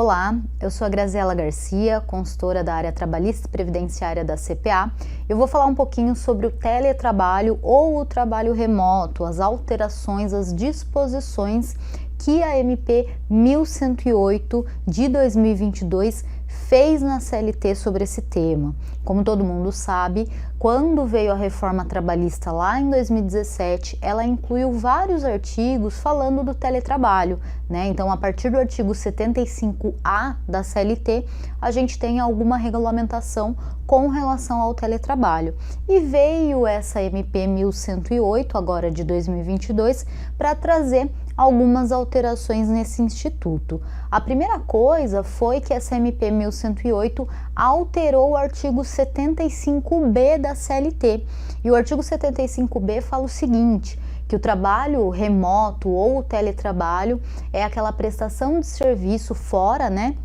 Olá, eu sou a Graziela Garcia, consultora da área trabalhista e previdenciária da CPA. Eu vou falar um pouquinho sobre o teletrabalho ou o trabalho remoto, as alterações, as disposições que a MP 1108 de 2022 fez na CLT sobre esse tema. Como todo mundo sabe, quando veio a reforma trabalhista lá em 2017, ela incluiu vários artigos falando do teletrabalho, né? Então, a partir do artigo 75A da CLT, a gente tem alguma regulamentação com relação ao teletrabalho. E veio essa MP 1108, agora de 2022, para trazer algumas alterações nesse instituto. A primeira coisa foi que essa MP 1108 alterou o artigo 75B da CLT. E o artigo 75B fala o seguinte, que o trabalho remoto ou o teletrabalho é aquela prestação de serviço fora, né,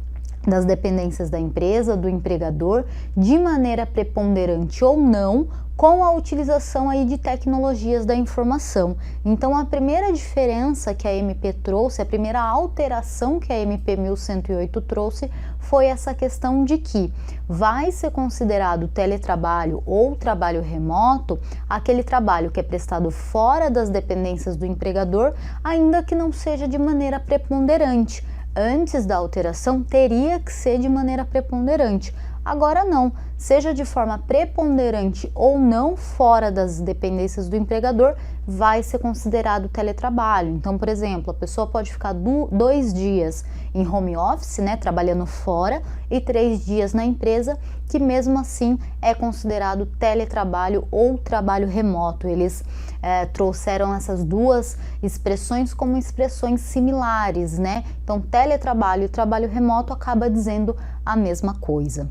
das dependências da empresa, do empregador, de maneira preponderante ou não, com a utilização aí de tecnologias da informação. Então, a primeira diferença que a MP trouxe, a primeira alteração que a MP 1108 trouxe, foi essa questão de que vai ser considerado teletrabalho ou trabalho remoto aquele trabalho que é prestado fora das dependências do empregador, ainda que não seja de maneira preponderante. Antes da alteração, teria que ser de maneira preponderante. Agora não, seja de forma preponderante ou não, fora das dependências do empregador, vai ser considerado teletrabalho. Então, por exemplo, a pessoa pode ficar 2 dias em home office, né, trabalhando fora, e 3 dias na empresa, que mesmo assim é considerado teletrabalho ou trabalho remoto. Eles trouxeram essas duas expressões como expressões similares, né? Então, teletrabalho e trabalho remoto acaba dizendo a mesma coisa.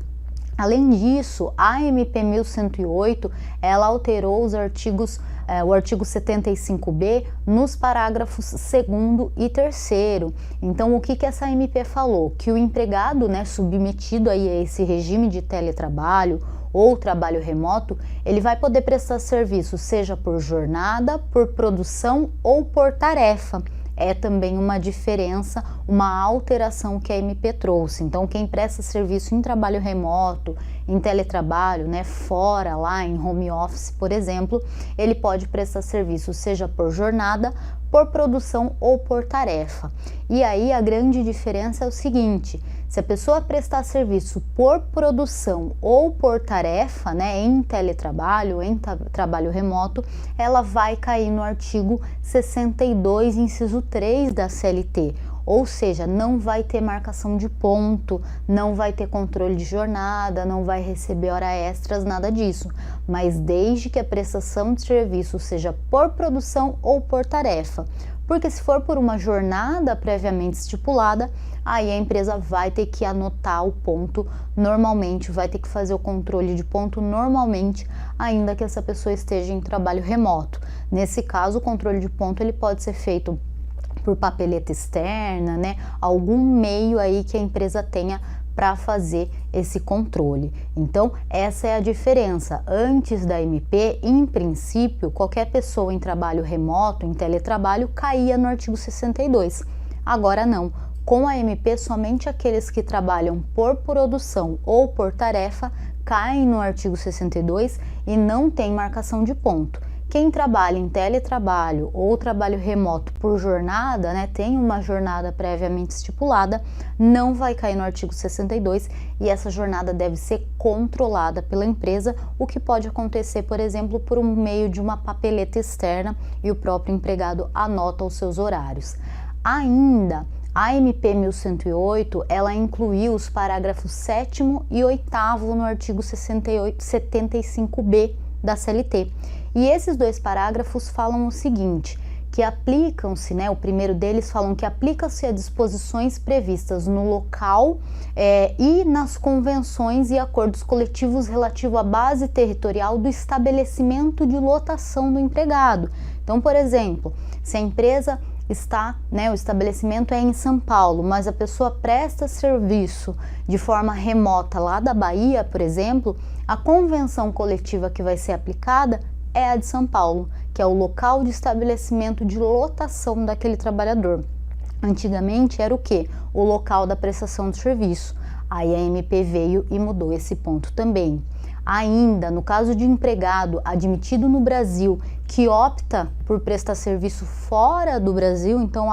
Além disso, a MP 1108, ela alterou os artigos, o artigo 75B nos parágrafos 2º e 3º. Então, o que essa MP falou? Que o empregado, né, submetido aí a esse regime de teletrabalho ou trabalho remoto, ele vai poder prestar serviço, seja por jornada, por produção ou por tarefa. É também uma diferença, uma alteração que a MP trouxe. Então, quem presta serviço em trabalho remoto, em teletrabalho, né, fora lá em home office, por exemplo, ele pode prestar serviço seja por jornada, por produção ou por tarefa. E aí a grande diferença é o seguinte: se a pessoa prestar serviço por produção ou por tarefa, né, em teletrabalho, em trabalho remoto, ela vai cair no artigo 62, inciso 3 da CLT. Ou seja, não vai ter marcação de ponto, não vai ter controle de jornada, não vai receber hora extras, nada disso. Mas desde que a prestação de serviço seja por produção ou por tarefa. Porque se for por uma jornada previamente estipulada, aí a empresa vai ter que anotar o ponto normalmente, vai ter que fazer o controle de ponto normalmente, ainda que essa pessoa esteja em trabalho remoto. Nesse caso, o controle de ponto ele pode ser feito por papeleta externa, né? Algum meio aí que a empresa tenha para fazer esse controle. Então, essa é a diferença. Antes da MP, em princípio, qualquer pessoa em trabalho remoto, em teletrabalho, caía no artigo 62. Agora não. Com a MP, somente aqueles que trabalham por produção ou por tarefa caem no artigo 62 e não tem marcação de ponto. Quem trabalha em teletrabalho ou trabalho remoto por jornada, né, tem uma jornada previamente estipulada, não vai cair no artigo 62 e essa jornada deve ser controlada pela empresa, o que pode acontecer, por exemplo, por meio de uma papeleta externa e o próprio empregado anota os seus horários. Ainda, a MP 1108, ela incluiu os parágrafos 7º e 8º no artigo 75B da CLT. E esses 2 parágrafos falam o seguinte, que aplicam-se, né, o primeiro deles falam que aplicam-se a disposições previstas no local e nas convenções e acordos coletivos relativo à base territorial do estabelecimento de lotação do empregado. Então, por exemplo, se a empresa está, né, o estabelecimento é em São Paulo, mas a pessoa presta serviço de forma remota lá da Bahia, por exemplo, a convenção coletiva que vai ser aplicada é a de São Paulo, que é o local de estabelecimento de lotação daquele trabalhador. Antigamente era o quê? O local da prestação de serviço. Aí a MP veio e mudou esse ponto também. Ainda, no caso de empregado admitido no Brasil que opta por prestar serviço fora do Brasil, então,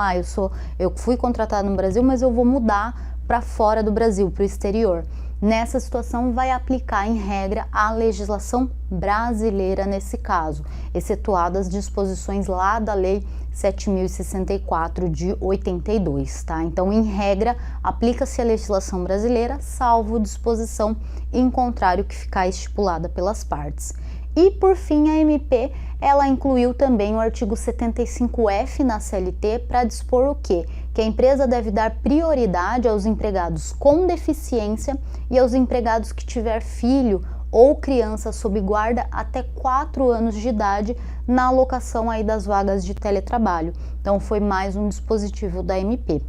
eu fui contratado no Brasil, mas eu vou mudar para fora do Brasil, para o exterior. Nessa situação, vai aplicar, em regra, a legislação brasileira nesse caso, excetuadas as disposições lá da Lei 7.064 de 82, tá? Então, em regra, aplica-se a legislação brasileira, salvo disposição em contrário que ficar estipulada pelas partes. E, por fim, a MP, ela incluiu também o artigo 75F na CLT para dispor o quê? Que a empresa deve dar prioridade aos empregados com deficiência e aos empregados que tiver filho ou criança sob guarda até 4 anos de idade na alocação aí das vagas de teletrabalho. Então, foi mais um dispositivo da MP.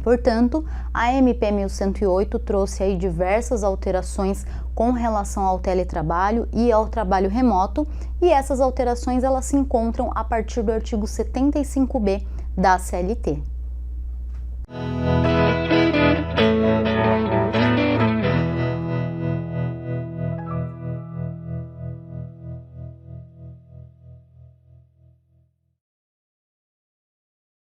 Portanto, a MP 1108 trouxe aí diversas alterações com relação ao teletrabalho e ao trabalho remoto, e essas alterações elas se encontram a partir do artigo 75B da CLT.